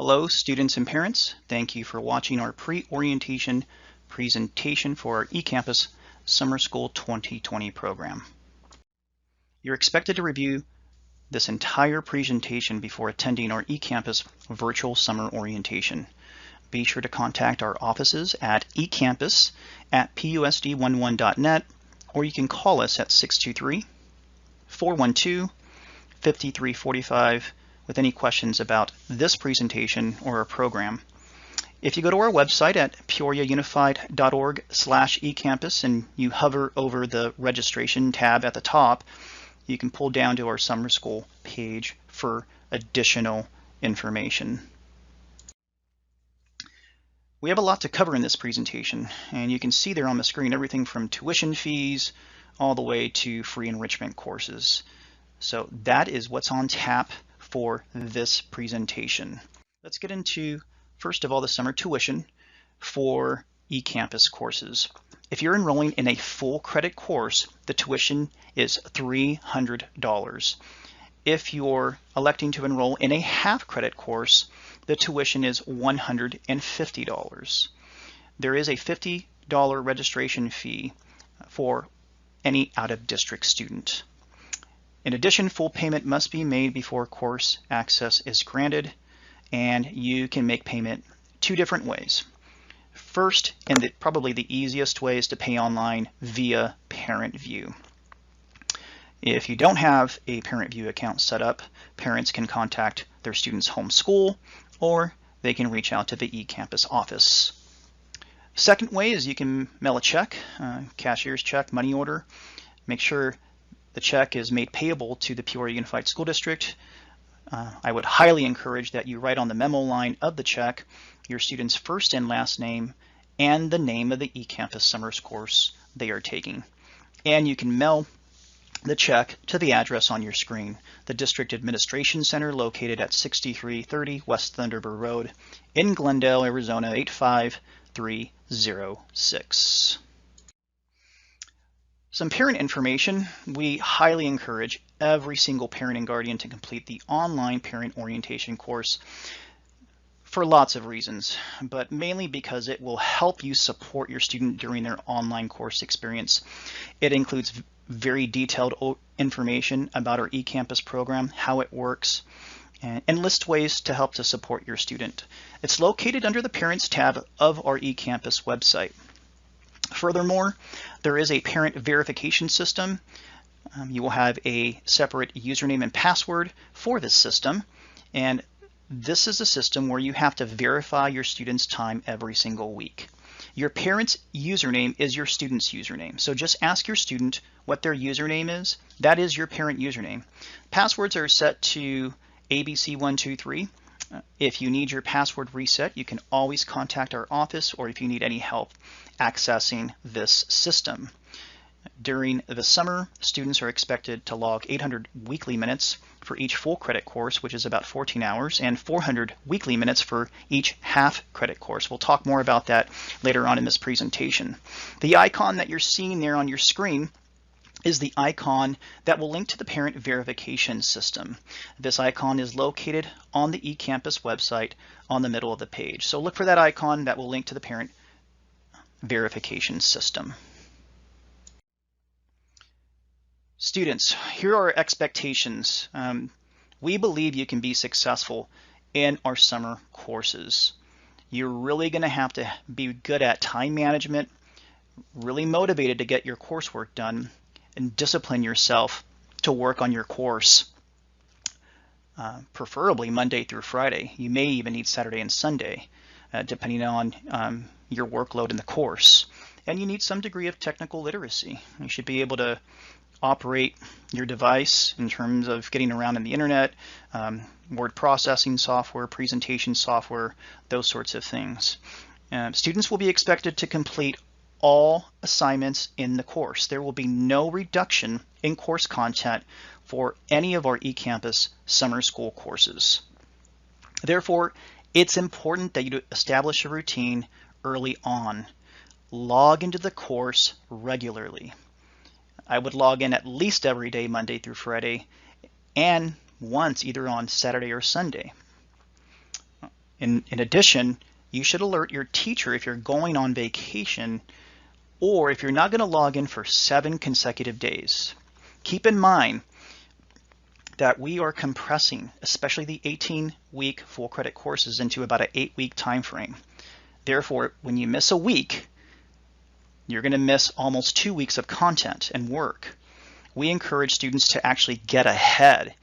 Hello, students and parents. Thank you for watching our pre-orientation presentation for our eCampus Summer School 2020 program. You're expected to review this entire presentation before attending our eCampus virtual summer orientation. Be sure to contact our offices at eCampus@pusd11.net, or you can call us at 623-412-5345 with any questions about this presentation or our program. If you go to our website at peoriaunified.org/eCampus and you hover over the registration tab at the top, you can pull down to our summer school page for additional information. We have a lot to cover in this presentation, and you can see there on the screen everything from tuition fees all the way to free enrichment courses. So that is what's on tap for this presentation. Let's get into, first of all, the summer tuition for eCampus courses. If you're enrolling in a full credit course, the tuition is $300. If you're electing to enroll in a half credit course, the tuition is $150. There is a $50 registration fee for any out-of-district student. In addition, full payment must be made before course access is granted, and you can make payment two different ways. First, and probably the easiest way, is to pay online via ParentVue. If you don't have a ParentVue account set up, parents can contact their student's home school, or they can reach out to the eCampus office. Second way is you can mail a check, cashier's check, money order. Make sure the check is made payable to the Peoria Unified School District. I would highly encourage that you write on the memo line of the check your student's first and last name and the name of the eCampus summer course they are taking. And you can mail the check to the address on your screen, the District Administration Center located at 6330 West Thunderbird Road in Glendale, Arizona 85306. Some parent information. We highly encourage every single parent and guardian to complete the online parent orientation course for lots of reasons, but mainly because it will help you support your student during their online course experience. It includes very detailed information about our eCampus program, how it works, and list ways to help to support your student. It's located under the Parents tab of our eCampus website. Furthermore, there is a parent verification system. You will have a separate username and password for this system, and this is a system where you have to verify your student's time every single week. Your parent's username is your student's username, so just ask your student what their username is. That is your parent username. Passwords are set to ABC123. If you need your password reset, you can always contact our office, or if you need any help accessing this system. During the summer, students are expected to log 800 weekly minutes for each full credit course, which is about 14 hours, and 400 weekly minutes for each half credit course. We'll talk more about that later on in this presentation. The icon that you're seeing there on your screen is the icon that will link to the parent verification system. This icon is located on the eCampus website on the middle of the page. So look for that icon that will link to the parent verification system. Students, here are our expectations. We believe you can be successful in our summer courses. You're really going to have to be good at time management, really motivated to get your coursework done, and discipline yourself to work on your course, preferably Monday through Friday. You may even need Saturday and Sunday, depending on your workload in the course. And you need some degree of technical literacy. You should be able to operate your device in terms of getting around in the internet, word processing software, presentation software, those sorts of things. Students will be expected to complete all assignments in the course. There will be no reduction in course content for any of our eCampus summer school courses. Therefore, it's important that you establish a routine early on. Log into the course regularly. I would log in at least every day, Monday through Friday, and once either on Saturday or Sunday. In addition, you should alert your teacher if you're going on vacation or if you're not going to log in for 7 consecutive days. Keep in mind that we are compressing, especially the 18-week full credit courses, into about an 8-week time frame. Therefore, when you miss a week, you're going to miss almost 2 weeks of content and work. We encourage students to actually get ahead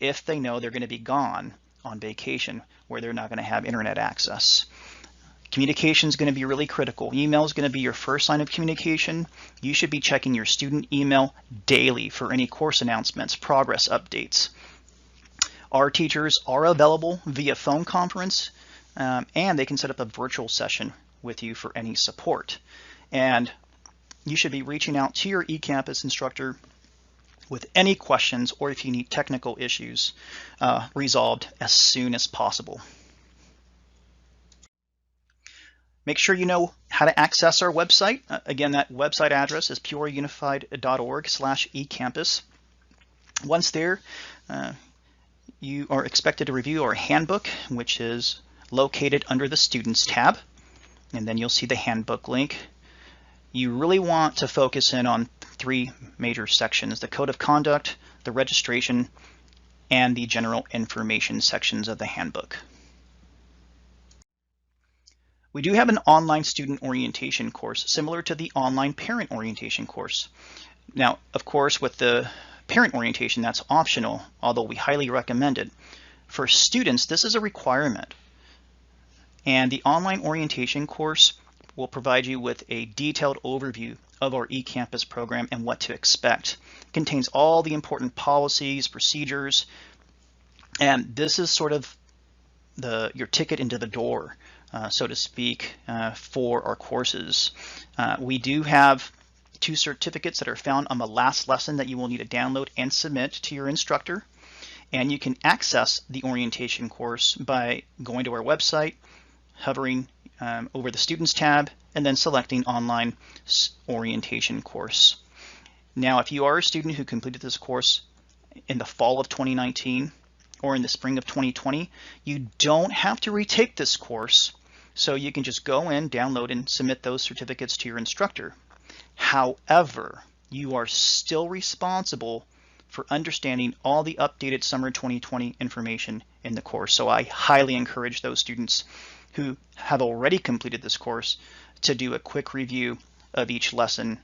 if they know they're going to be gone on vacation where they're not going to have internet access. Communication is going to be really critical. Email is going to be your first line of communication. You should be checking your student email daily for any course announcements, progress updates. Our teachers are available via phone conference, and they can set up a virtual session with you for any support. And you should be reaching out to your eCampus instructor with any questions or if you need technical issues resolved as soon as possible. Make sure you know how to access our website. Again, that website address is peoriaunified.org/eCampus. Once there, you are expected to review our handbook, which is located under the Students tab, and then you'll see the handbook link. You really want to focus in on 3 major sections: the Code of Conduct, the Registration, and the General Information sections of the handbook. We do have an online student orientation course similar to the online parent orientation course. Now, of course, with the parent orientation, that's optional, although we highly recommend it. For students, this is a requirement. And the online orientation course will provide you with a detailed overview of our eCampus program and what to expect. It contains all the important policies, procedures, and this is sort of your ticket into the door, so to speak, for our courses. We do have 2 certificates that are found on the last lesson that you will need to download and submit to your instructor. And you can access the orientation course by going to our website, hovering over the Students tab, and then selecting Online Orientation Course. Now, if you are a student who completed this course in the fall of 2019 or in the spring of 2020, you don't have to retake this course, so you can just go in, download, and submit those certificates to your instructor. However, you are still responsible for understanding all the updated summer 2020 information in the course. So I highly encourage those students who have already completed this course to do a quick review of each lesson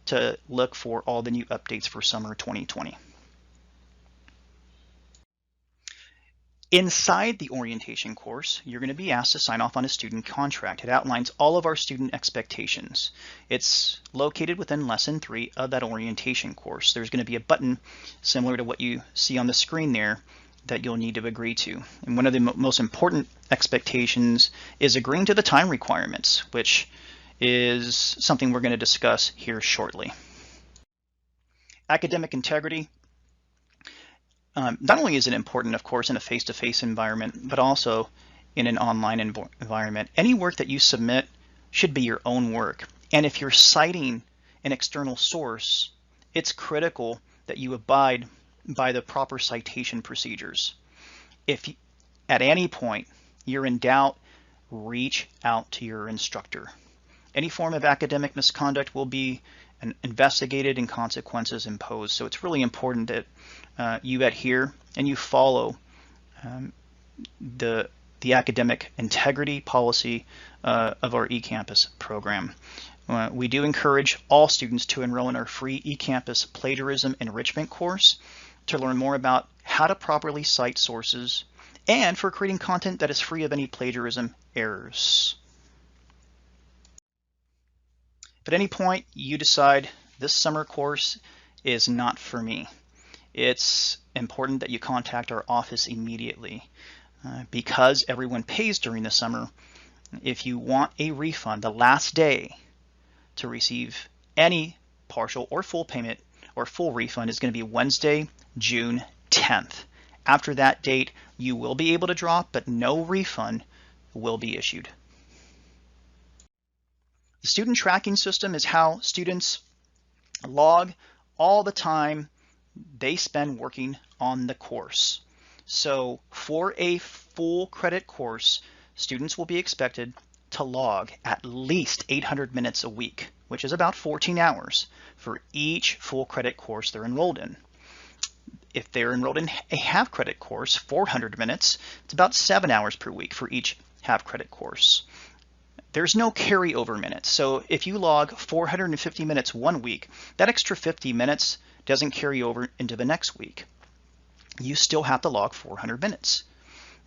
to look for all the new updates for summer 2020. Inside the orientation course, you're going to be asked to sign off on a student contract. It outlines all of our student expectations. It's located within lesson 3 of that orientation course. There's going to be a button similar to what you see on the screen there that you'll need to agree to. And one of the most important expectations is agreeing to the time requirements, which is something we're going to discuss here shortly. Academic integrity. Not only is it important, of course, in a face-to-face environment, but also in an online environment. Any work that you submit should be your own work. And if you're citing an external source, it's critical that you abide by the proper citation procedures. If at any point you're in doubt, reach out to your instructor. Any form of academic misconduct will be investigated and consequences imposed. So it's really important that you adhere and you follow the academic integrity policy of our eCampus program. We do encourage all students to enroll in our free eCampus Plagiarism Enrichment course to learn more about how to properly cite sources and for creating content that is free of any plagiarism errors. If at any point you decide this summer course is not for me, it's important that you contact our office immediately. Because everyone pays during the summer, if you want a refund, the last day to receive any partial or full payment or full refund is going to be Wednesday, June 10th. After that date, you will be able to draw, but no refund will be issued. The student tracking system is how students log all the time they spend working on the course. So for a full credit course, students will be expected to log at least 800 minutes a week, which is about 14 hours for each full credit course they're enrolled in. If they're enrolled in a half credit course, 400 minutes, it's about 7 hours per week for each half credit course. There's no carryover minutes. So if you log 450 minutes one week, that extra 50 minutes doesn't carry over into the next week. You still have to log 400 minutes.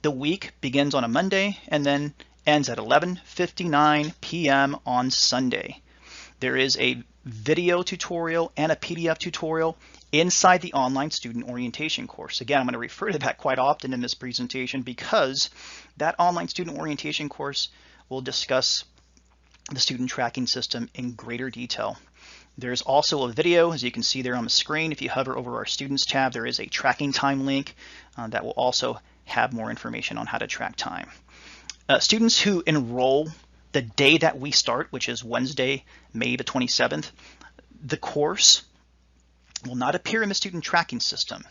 The week begins on a Monday and then ends at 11:59 p.m. on Sunday. There is a video tutorial and a PDF tutorial inside the online student orientation course. Again, I'm going to refer to that quite often in this presentation because that online student orientation course will discuss the student tracking system in greater detail. There's also a video, as you can see there on the screen. If you hover over our Students tab, there is a tracking time link that will also have more information on how to track time. Students who enroll the day that we start, which is Wednesday, May the 27th, the course will not appear in the student tracking system.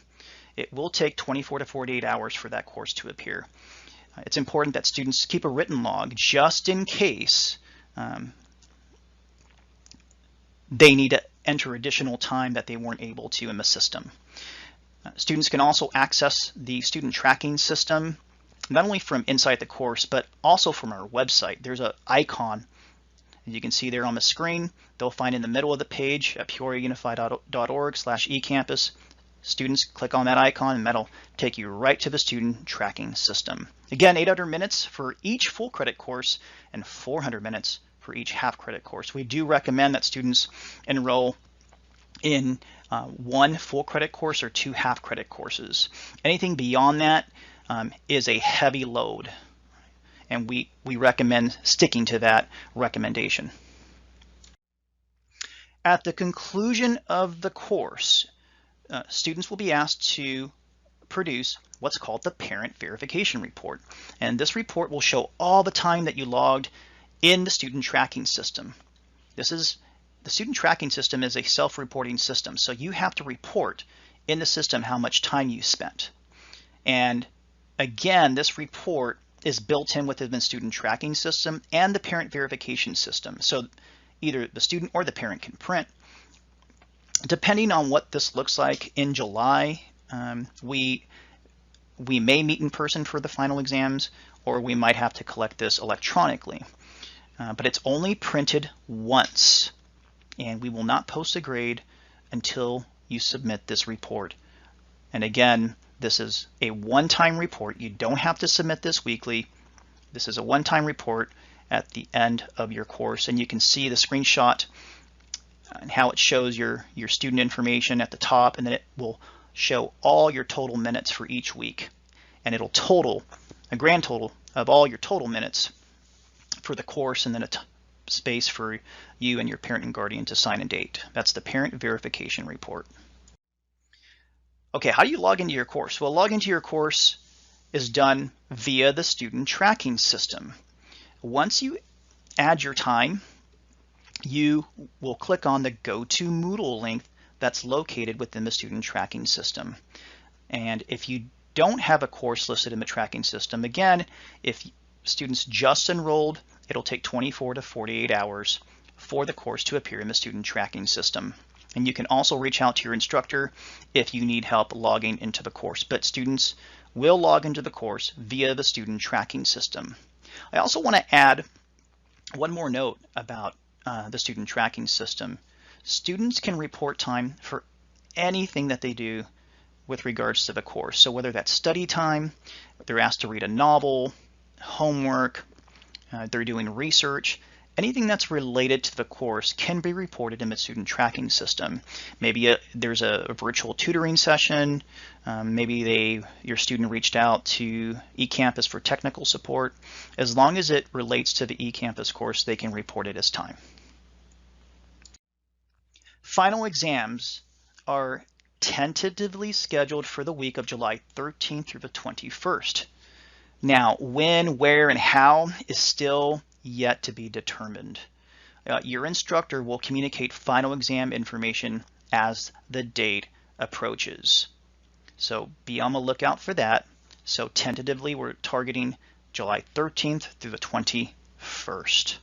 It will take 24 to 48 hours for that course to appear. It's important that students keep a written log just in case they need to enter additional time that they weren't able to in the system. Students can also access the student tracking system not only from inside the course, but also from our website. There's an icon, as you can see there on the screen. They'll find in the middle of the page at peoriaunified.org/eCampus. Students click on that icon and that'll take you right to the student tracking system. Again, 800 minutes for each full credit course and 400 minutes for each half credit course. We do recommend that students enroll in one full credit course or 2 half credit courses. Anything beyond that is a heavy load, and we recommend sticking to that recommendation. At the conclusion of the course, students will be asked to produce what's called the parent verification report. And this report will show all the time that you logged in the student tracking system. The student tracking system is a self-reporting system, so you have to report in the system how much time you spent. And again, this report is built in within the student tracking system and the parent verification system. So either the student or the parent can print. Depending on what this looks like in July, we may meet in person for the final exams, or we might have to collect this electronically. But it's only printed once, and we will not post a grade until you submit this report. And again, this is a one-time report. You don't have to submit this weekly. This is a one-time report at the end of your course, and you can see the screenshot and how it shows your student information at the top, and then it will show all your total minutes for each week, and it'll total a grand total of all your total minutes for the course, and then a space for you and your parent and guardian to sign and date. That's the parent verification report. Okay, how do you log into your course? Well, log into your course is done via the student tracking system. Once you add your time, you will click on the Go to Moodle link that's located within the student tracking system. And if you don't have a course listed in the tracking system, again, if students just enrolled, it'll take 24 to 48 hours for the course to appear in the student tracking system. And you can also reach out to your instructor if you need help logging into the course, but students will log into the course via the student tracking system. I also want to add one more note about the student tracking system. Students can report time for anything that they do with regards to the course. So whether that's study time, they're asked to read a novel, homework, they're doing research, anything that's related to the course can be reported in the student tracking system. Maybe there's a virtual tutoring session, maybe your student reached out to eCampus for technical support. As long as it relates to the eCampus course, they can report it as time. Final exams are tentatively scheduled for the week of July 13th through the 21st. Now, when, where, and how is still yet to be determined. Your instructor will communicate final exam information as the date approaches. So be on the lookout for that. So tentatively, we're targeting July 13th through the 21st.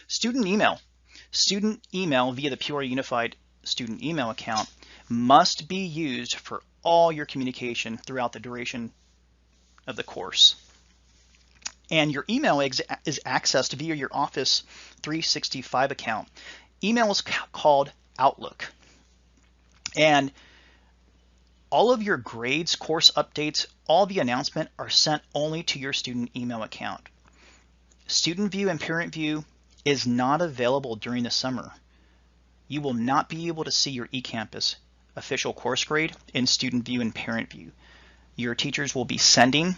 Student email. Student email via the Peoria Unified Student Email account must be used for all your communication throughout the duration of the course. And your email is accessed via your Office 365 account. Email is called Outlook. And all of your grades, course updates, all the announcements are sent only to your student email account. Student View and Parent View is not available during the summer. You will not be able to see your eCampus official course grade in Student View and Parent View. Your teachers will be sending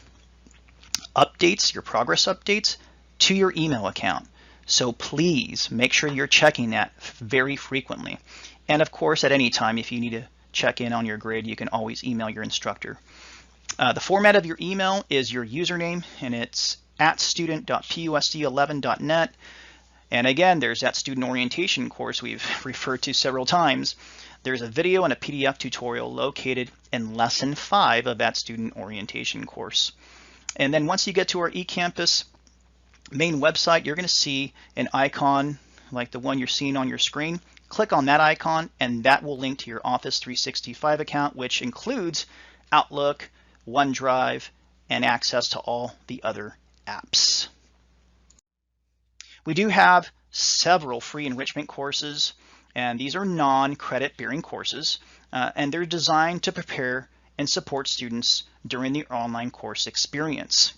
updates, your progress updates, to your email account. So please make sure you're checking that very frequently. And of course, at any time, if you need to check in on your grade, you can always email your instructor. The format of your email is your username, and it's @student.pusd11.net. And again, there's that student orientation course we've referred to several times. There's a video and a PDF tutorial located in Lesson 5 of that student orientation course. And then once you get to our eCampus main website, you're going to see an icon like the one you're seeing on your screen. Click on that icon, and that will link to your Office 365 account, which includes Outlook, OneDrive, and access to all the other apps. We do have several free enrichment courses, and these are non-credit bearing courses, and they're designed to prepare and support students during the online course experience.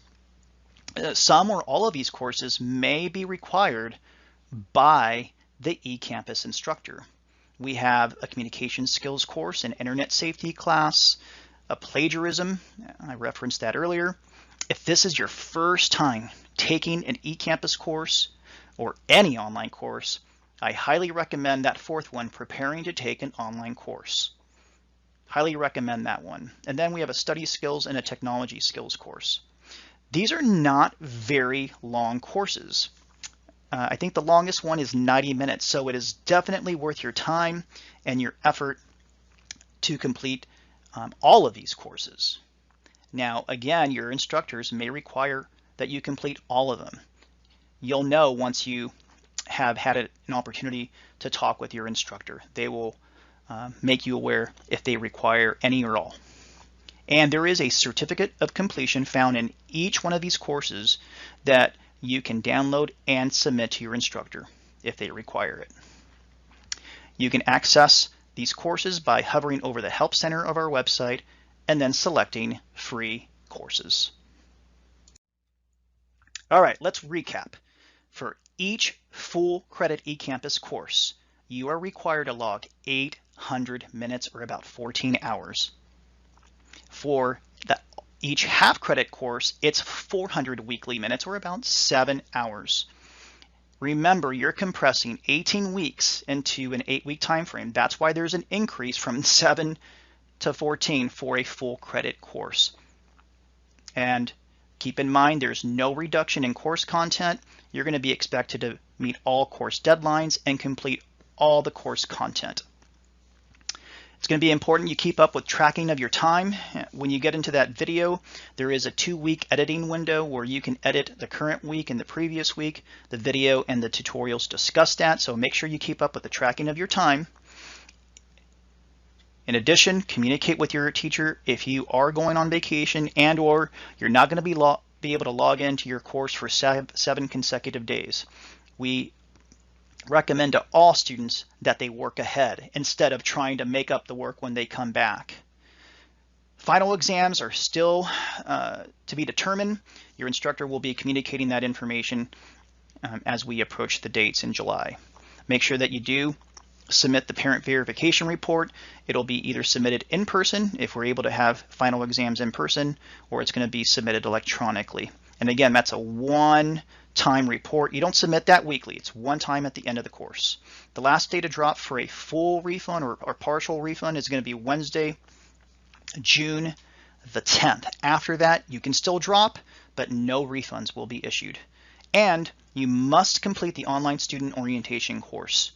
Some or all of these courses may be required by the eCampus instructor. We have a communication skills course, an internet safety class, a plagiarism, I referenced that earlier. If this is your first time taking an eCampus course or any online course, I highly recommend that fourth one, preparing to take an online course. Highly recommend that one. And then we have a study skills and a technology skills course. These are not very long courses. I think the longest one is 90 minutes, so it is definitely worth your time and your effort to complete all of these courses. Now, again, your instructors may require that you complete all of them. You'll know once you have had an opportunity to talk with your instructor. They will make you aware if they require any or all. And there is a certificate of completion found in each one of these courses that you can download and submit to your instructor if they require it. You can access these courses by hovering over the Help Center of our website and then selecting Free Courses. All right, let's recap. For each full credit eCampus course, you are required to log 800 minutes or about 14 hours. For each half credit course, it's 400 weekly minutes or about 7 hours. Remember, you're compressing 18 weeks into an 8-week time frame. That's why there's an increase from 7 to 14 for a full credit course. And keep in mind, there's no reduction in course content. You're going to be expected to meet all course deadlines and complete all the course content. It's going to be important you keep up with tracking of your time. When you get into that video, there is a 2-week editing window where you can edit the current week and the previous week. The video and the tutorials discuss that, so make sure you keep up with the tracking of your time. In addition, communicate with your teacher if you are going on vacation and or you're not going to be able to log into your course for 7 consecutive days. We recommend to all students that they work ahead instead of trying to make up the work when they come back. Final exams are still to be determined. Your instructor will be communicating that information as we approach the dates in July. Make sure that you do submit the parent verification report. It'll be either submitted in person if we're able to have final exams in person, or it's going to be submitted electronically. And again, that's a one-time report. You don't submit that weekly. It's one time at the end of the course. The last day to drop for a full refund or partial refund is going to be Wednesday, June the 10th. After that, you can still drop, but no refunds will be issued. And you must complete the online student orientation course.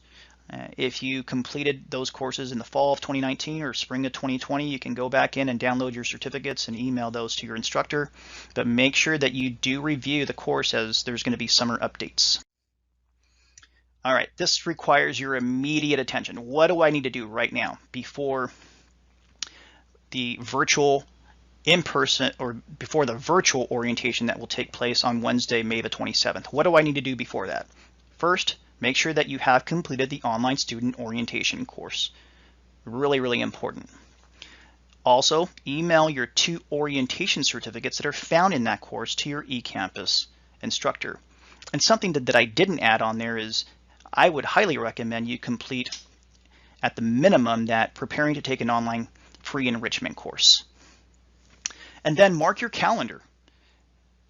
If you completed those courses in the fall of 2019 or spring of 2020, you can go back in and download your certificates and email those to your instructor. But make sure that you do review the course, as there's going to be summer updates. All right, this requires your immediate attention. What do I need to do right now before the virtual in-person, or before the virtual orientation that will take place on Wednesday, May the 27th? What do I need to do before that? First, make sure that you have completed the online student orientation course. Really, really important. Also, email your 2 orientation certificates that are found in that course to your eCampus instructor. And something that I didn't add on there is I would highly recommend you complete at the minimum that preparing to take an online free enrichment course. And then mark your calendar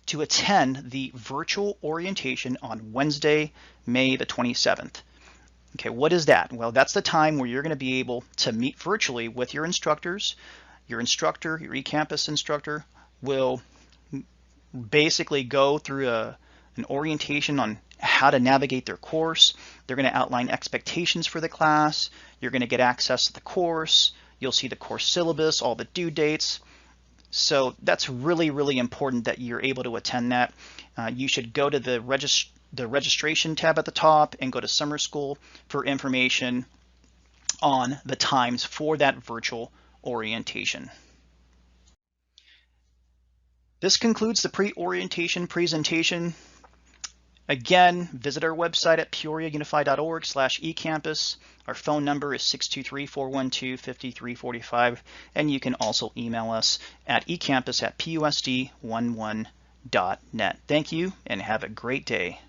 to attend the virtual orientation on Wednesday, May the 27th. Okay, what is that? Well, that's the time where you're going to be able to meet virtually with your instructors. Your instructor, your eCampus instructor, will basically go through an orientation on how to navigate their course. They're going to outline expectations for the class. You're going to get access to the course. You'll see the course syllabus, all the due dates. So that's really, really important that you're able to attend that. You should go to the registration tab at the top and go to summer school for information on the times for that virtual orientation. This concludes the pre-orientation presentation. Again, visit our website at peoriaunified.org/ecampus. Our phone number is 623-412-5345, and you can also email us at ecampus@pusd11.net. Thank you, and have a great day.